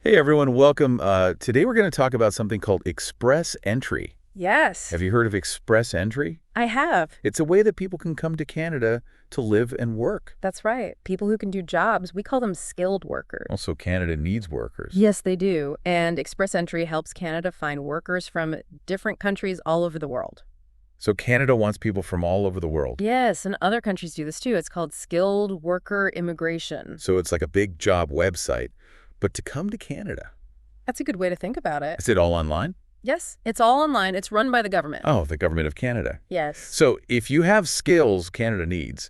Hey everyone, welcome. Today we're going to talk about something called Express Entry. Yes, Have you heard of Express Entry? I have. It's a way that people can come to Canada to live and work. That's right. People who can do jobs, we call them skilled workers. Also, Canada needs workers. Yes, they do. And Express Entry helps Canada find workers from different countries all over the world. So Canada wants people from all over the world. Yes, and other countries do this too. It's called skilled worker immigration. So it's like a big job website, but to come to Canada. That's a good way to think about it. Is it all online? Yes, it's all online. It's run by the government. Oh, the government of Canada. Yes. So if you have skills Canada needs,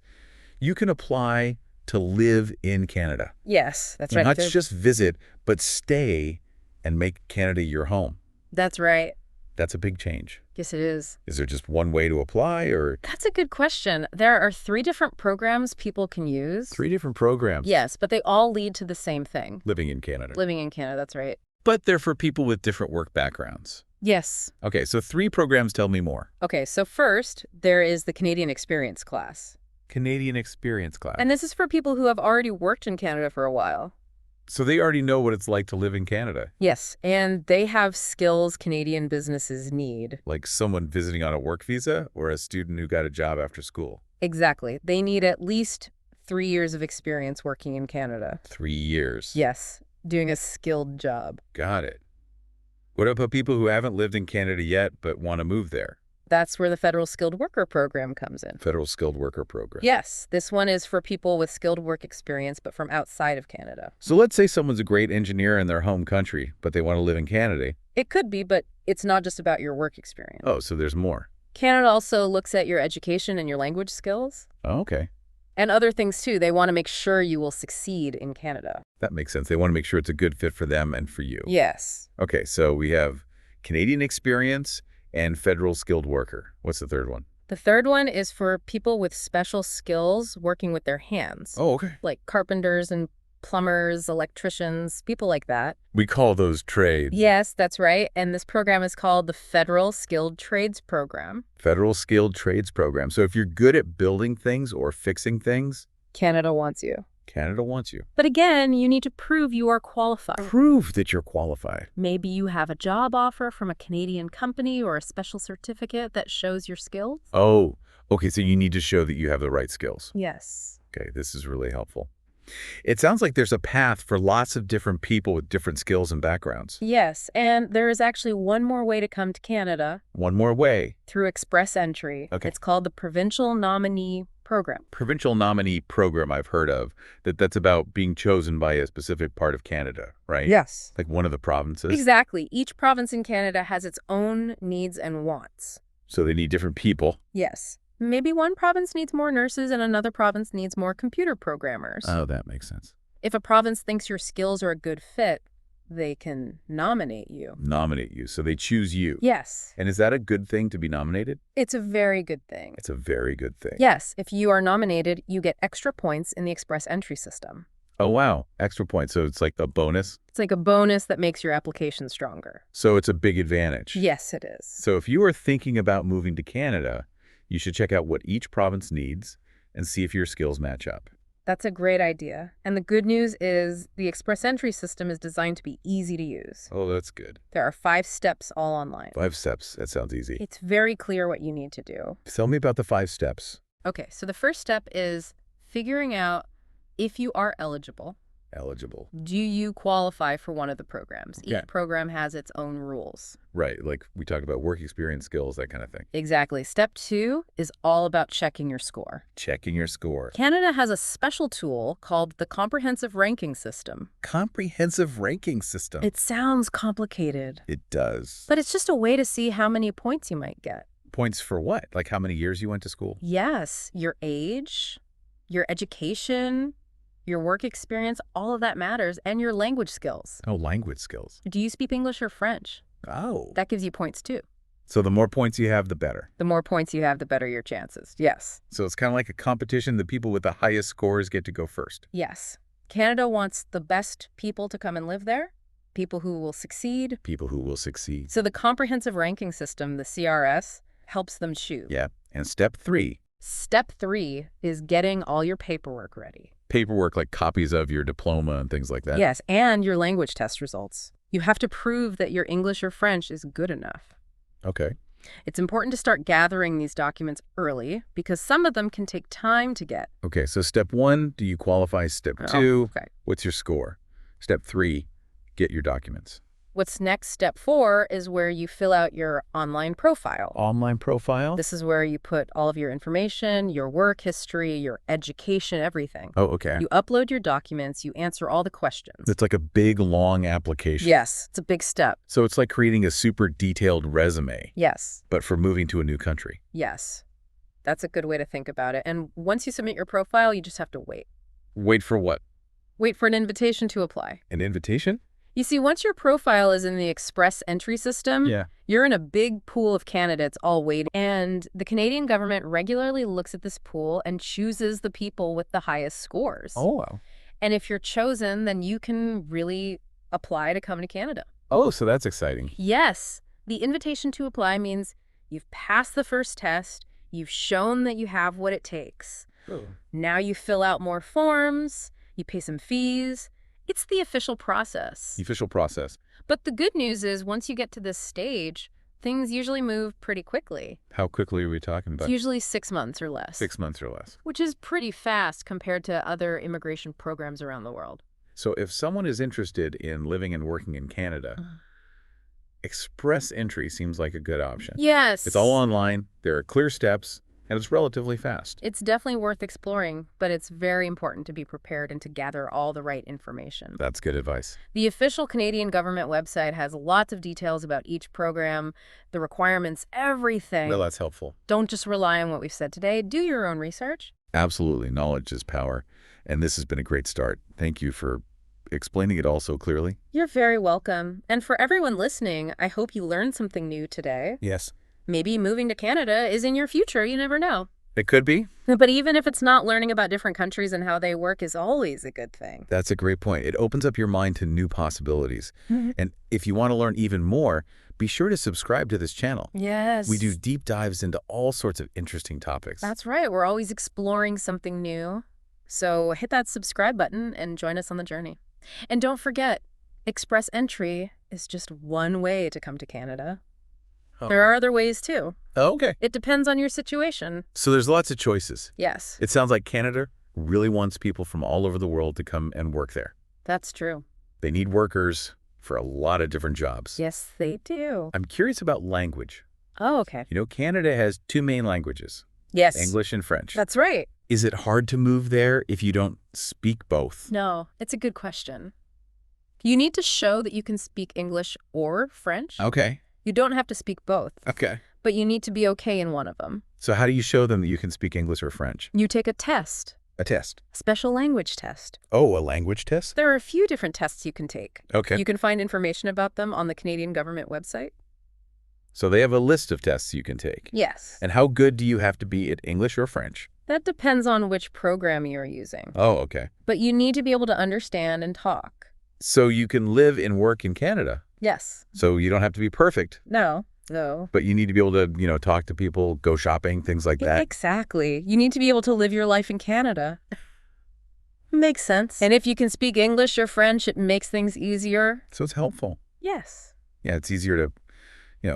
you can apply to live in Canada. Yes, that's right. Not just visit, but stay and make Canada your home. That's right. That's a big change. Yes, it is. Is there just one way to apply or That's a good question. There are 3 different programs people can use. 3 different programs? Yes, but they all lead to the same thing. Living in Canada. Living in Canada, that's right. But they're for people with different work backgrounds. Yes. Okay, so 3 programs. Tell me more. Okay, so first, there is the Canadian Experience class. Canadian Experience class. And this is for people who have already worked in Canada for a while. So they already know what it's like to live in Canada. Yes, and they have skills Canadian businesses need. Like someone visiting on a work visa or a student who got a job after school. Exactly. They need at least 3 years of experience working in Canada. 3 years. Yes, doing a skilled job. Got it. What about people who haven't lived in Canada yet but want to move there? That's where the Federal Skilled Worker Program comes in. Federal Skilled Worker Program. Yes, this one is for people with skilled work experience, but from outside of Canada. So let's say someone's a great engineer in their home country, but they want to live in Canada. It could be, but it's not just about your work experience. Oh, so there's more. Canada also looks at your education and your language skills. Oh, okay. And other things too. They want to make sure you will succeed in Canada. That makes sense. They want to make sure it's a good fit for them and for you. Yes. Okay, so we have Canadian experience and federal skilled worker. What's the third one? The third one is for people with special skills working with their hands. Oh, okay. Like carpenters and plumbers, electricians, people like that. We call those trades. Yes, that's right. And this program is called the Federal Skilled Trades Program. Federal skilled trades program. So if you're good at building things or fixing things, Canada wants you. Canada wants you. But again, you need to prove you are qualified. Prove that you're qualified. Maybe you have a job offer from a Canadian company or a special certificate that shows your skills. Oh, okay. So you need to show that you have the right skills. Yes. Okay, this is really helpful. It sounds like there's a path for lots of different people with different skills and backgrounds. Yes, and there is actually one more way to come to Canada One more way. through Express Entry. Okay. It's called the Provincial Nominee Program. Provincial nominee program I've heard of, that's about being chosen by a specific part of Canada, right? Yes. Like one of the provinces. Exactly. Each province in Canada has its own needs and wants. So they need different people. Yes. Maybe one province needs more nurses and another province needs more computer programmers. Oh, that makes sense. If a province thinks your skills are a good fit, they can nominate you. Nominate you. So they choose you. Yes. And is that a good thing to be nominated? It's a very good thing. It's a very good thing. Yes, if you are nominated, you get extra points in the Express Entry system. Oh, wow. Extra points. So it's like a bonus. It's like a bonus that makes your application stronger. So it's a big advantage. Yes, it is. So if you are thinking about moving to Canada, you should check out what each province needs and see if your skills match up. That's a great idea. And the good news is the Express Entry system is designed to be easy to use. Oh, that's good. There are 5 steps all online. 5 steps. That sounds easy. It's very clear what you need to do. Tell me about the 5 steps. Okay, so the first step is figuring out if you are eligible. Eligible. Do you qualify for one of the programs? Yeah. Each program has its own rules. Right. Like we talked about work experience, skills, that kind of thing. Exactly. Step 2 is all about checking your score. Checking your score. Canada has a special tool called the Comprehensive Ranking System. Comprehensive ranking system. It sounds complicated, It does. but it's just a way to see how many points you might get. Points for what? Like how many years you went to school? Yes, your age, your education, your work experience, all of that matters, and your language skills. Oh, language skills. Do you speak English or French? Oh. That gives you points too. So the more points you have, the better. The more points you have, the better your chances. Yes. So it's kind of like a competition. The people with the highest scores get to go first. Yes. Canada wants the best people to come and live there, people who will succeed. People who will succeed. So the Comprehensive Ranking System, the CRS, helps them choose. Yeah. And step 3. Step 3 is getting all your paperwork ready. Paperwork like copies of your diploma and things like that? Yes, and your language test results. You have to prove that your English or French is good enough. Okay. It's important to start gathering these documents early because some of them can take time to get. Okay, so step 1, do you qualify? Step 2, Okay. what's your score? Step 3, get your documents. What's next, step 4, is where you fill out your online profile. Online profile? This is where you put all of your information, your work history, your education, everything. Oh, okay. You upload your documents, you answer all the questions. It's like a big, long application. Yes, it's a big step. So it's like creating a super detailed resume, Yes, but for moving to a new country. yes. That's a good way to think about it. And once you submit your profile, you just have to wait. Wait for what? Wait for an invitation to apply. An invitation? You see, once your profile is in the express entry system, Yeah. you're in a big pool of candidates all waiting. And the Canadian government regularly looks at this pool and chooses the people with the highest scores. Oh, wow. And if you're chosen, then you can really apply to come to Canada. Oh, so that's exciting. Yes, the invitation to apply means you've passed the first test, you've shown that you have what it takes. Oh. Now you fill out more forms, you pay some fees. It's the official process. The official process. But the good news is once you get to this stage, things usually move pretty quickly. How quickly are we talking about? It's usually 6 months or less. 6 months or less. Which is pretty fast compared to other immigration programs around the world. So if someone is interested in living and working in Canada, express entry seems like a good option. Yes. It's all online, there are clear steps, and it's relatively fast. It's definitely worth exploring, but it's very important to be prepared and to gather all the right information. That's good advice. The official Canadian government website has lots of details about each program, the requirements, everything. Well, that's helpful. Don't just rely on what we've said today. Do your own research. Absolutely. Knowledge is power. And this has been a great start. Thank you for explaining it all so clearly. You're very welcome. And for everyone listening, I hope you learned something new today. Yes. Maybe moving to Canada is in your future. You never know. It could be. But even if it's not, learning about different countries and how they work is always a good thing. That's a great point. It opens up your mind to new possibilities. And if you want to learn even more, be sure to subscribe to this channel. Yes. We do deep dives into all sorts of interesting topics. That's right. We're always exploring something new. So hit that subscribe button and join us on the journey. And don't forget, express entry is just one way to come to Canada. Oh. There are other ways too. Oh, okay. It depends on your situation. So there's lots of choices. Yes, It sounds like Canada really wants people from all over the world to come and work there. that's true. They need workers for a lot of different jobs. Yes, they do. I'm curious about language. Oh, okay. You know, Canada has 2 main languages, Yes. English and French. That's right. Is it hard to move there if you don't speak both? No, it's a good question. You need to show that you can speak English or French. Okay. You don't have to speak both, Okay. but you need to be okay in one of them. So how do you show them that you can speak English or French? You take a test, A test. a special language test. Oh, a language test? There are a few different tests you can take. Okay. You can find information about them on the Canadian government website. So they have a list of tests you can take. Yes. And how good do you have to be at English or French? That depends on which program you're using. Oh, okay. But you need to be able to understand and talk. So you can live and work in Canada. Yes. So you don't have to be perfect, No. but you need to be able to, talk to people, go shopping, things like that. Exactly. You need to be able to live your life in Canada. Makes sense. And if you can speak English or French, it makes things easier. So it's helpful. Yes. Yeah, it's easier to,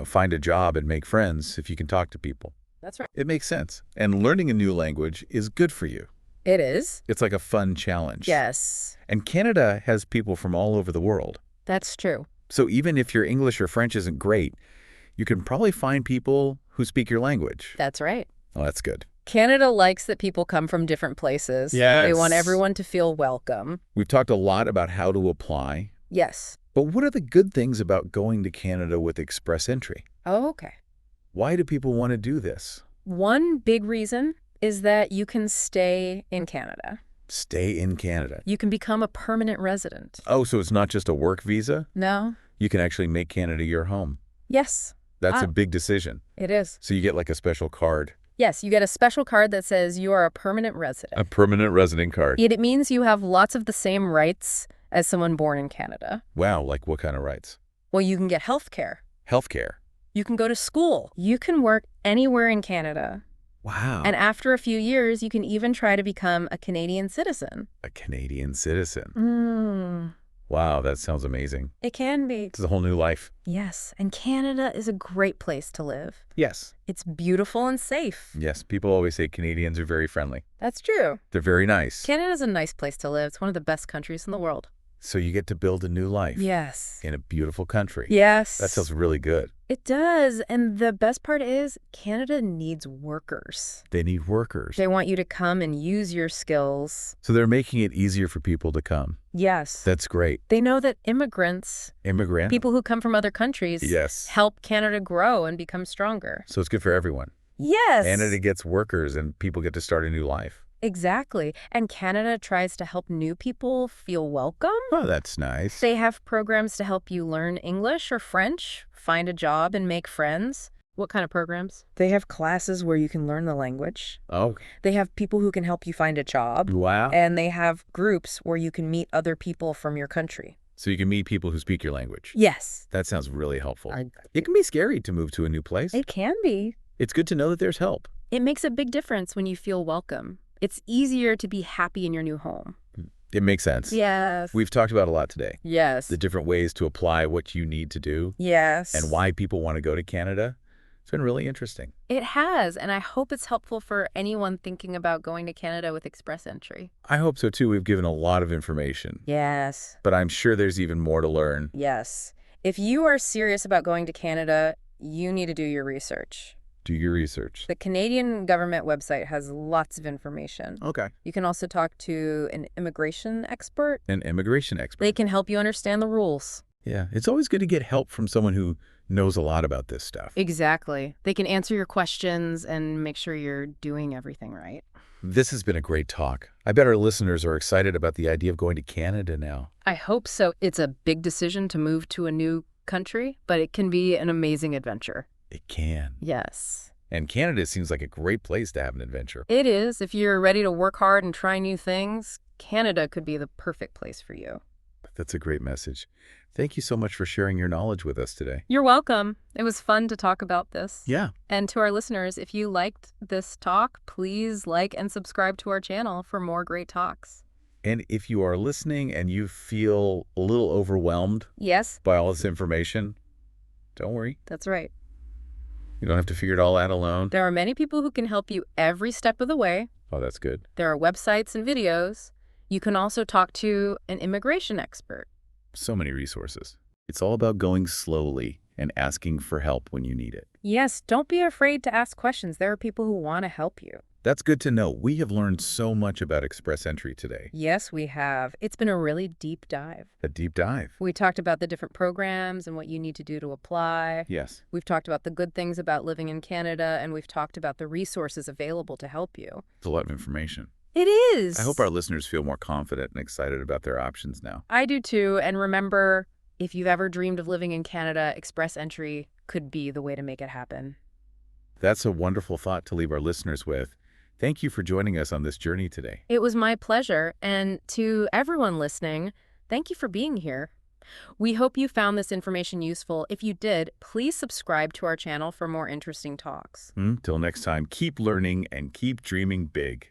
find a job and make friends if you can talk to people. That's right. It makes sense. And learning a new language is good for you. It is. It's like a fun challenge. Yes. And Canada has people from all over the world. That's true. So even if your English or French isn't great, you can probably find people who speak your language. That's right. Oh, that's good. Canada likes that people come from different places. Yes. They want everyone to feel welcome. We've talked a lot about how to apply, Yes. but what are the good things about going to Canada with express entry? Oh, okay. Why do people want to do this? One big reason is that you can stay in Canada. Stay in Canada. You can become a permanent resident. Oh, so it's not just a work visa? No? You can actually make Canada your home. Yes, That's a big decision. it is. So you get like a special card. Yes, you get a special card that says you are a permanent resident. A permanent resident card. It means you have lots of the same rights as someone born in Canada. Wow, like what kind of rights? Well, you can get health care. Healthcare. You can go to school. You can work anywhere in Canada. Wow. And after a few years, you can even try to become a Canadian citizen. A Canadian citizen. Mm, Wow, that sounds amazing. it can be. It's a whole new life. Yes, and Canada is a great place to live. Yes. It's beautiful and safe. Yes, people always say Canadians are very friendly. That's true. They're very nice. Canada's a nice place to live. It's one of the best countries in the world. So you get to build a new life Yes. in a beautiful country. Yes. That sounds really good. It does. And the best part is Canada needs workers. They need workers. They want you to come and use your skills. So they're making it easier for people to come. Yes. That's great. They know that immigrants, Immigrant? people who come from other countries, Yes. help Canada grow and become stronger. So it's good for everyone. Yes. Canada gets workers and people get to start a new life. Exactly. And Canada tries to help new people feel welcome. Oh, that's nice. They have programs to help you learn English or French, find a job, and make friends. What kind of programs? They have classes where you can learn the language. Oh, They have people who can help you find a job. wow. And they have groups where you can meet other people from your country. So you can meet people who speak your language. Yes. That sounds really helpful. It can be scary to move to a new place. It can be. It's good to know that there's help. It makes a big difference when you feel welcome. It's easier to be happy in your new home. It makes sense. Yes. We've talked about a lot today. Yes. The different ways to apply what you need to do Yes. and why people want to go to Canada. It's been really interesting. It has, and I hope it's helpful for anyone thinking about going to Canada with Express Entry. I hope so too. We've given a lot of information, Yes. but I'm sure there's even more to learn. Yes. If you are serious about going to Canada, you need to do your research. Do your research. The Canadian government website has lots of information. Okay. You can also talk to an immigration expert. An immigration expert. They can help you understand the rules. Yeah, it's always good to get help from someone who knows a lot about this stuff. Exactly. They can answer your questions and make sure you're doing everything right. This has been a great talk. I bet our listeners are excited about the idea of going to Canada now. I hope so. It's a big decision to move to a new country, but it can be an amazing adventure. It can. Yes. And Canada seems like a great place to have an adventure. It is. If you're ready to work hard and try new things, Canada could be the perfect place for you. That's a great message. Thank you so much for sharing your knowledge with us today. You're welcome. It was fun to talk about this. Yeah. And to our listeners, if you liked this talk, please like and subscribe to our channel for more great talks. And if you are listening and you feel a little overwhelmed Yes, by all this information, don't worry. that's right. You don't have to figure it all out alone. There are many people who can help you every step of the way. Oh, that's good. There are websites and videos. You can also talk to an immigration expert. So many resources. It's all about going slowly and asking for help when you need it. Yes, don't be afraid to ask questions. There are people who want to help you. That's good to know. We have learned so much about Express Entry today. Yes, we have. It's been a really deep dive. A deep dive. We talked about the different programs and what you need to do to apply. Yes. We've talked about the good things about living in Canada, and we've talked about the resources available to help you. It's a lot of information. It is. I hope our listeners feel more confident and excited about their options now. I do too. And remember, if you've ever dreamed of living in Canada, Express Entry could be the way to make it happen. That's a wonderful thought to leave our listeners with. Thank you for joining us on this journey today. It was my pleasure. And to everyone listening, thank you for being here. We hope you found this information useful. If you did, please subscribe to our channel for more interesting talks. Till next time, keep learning and keep dreaming big.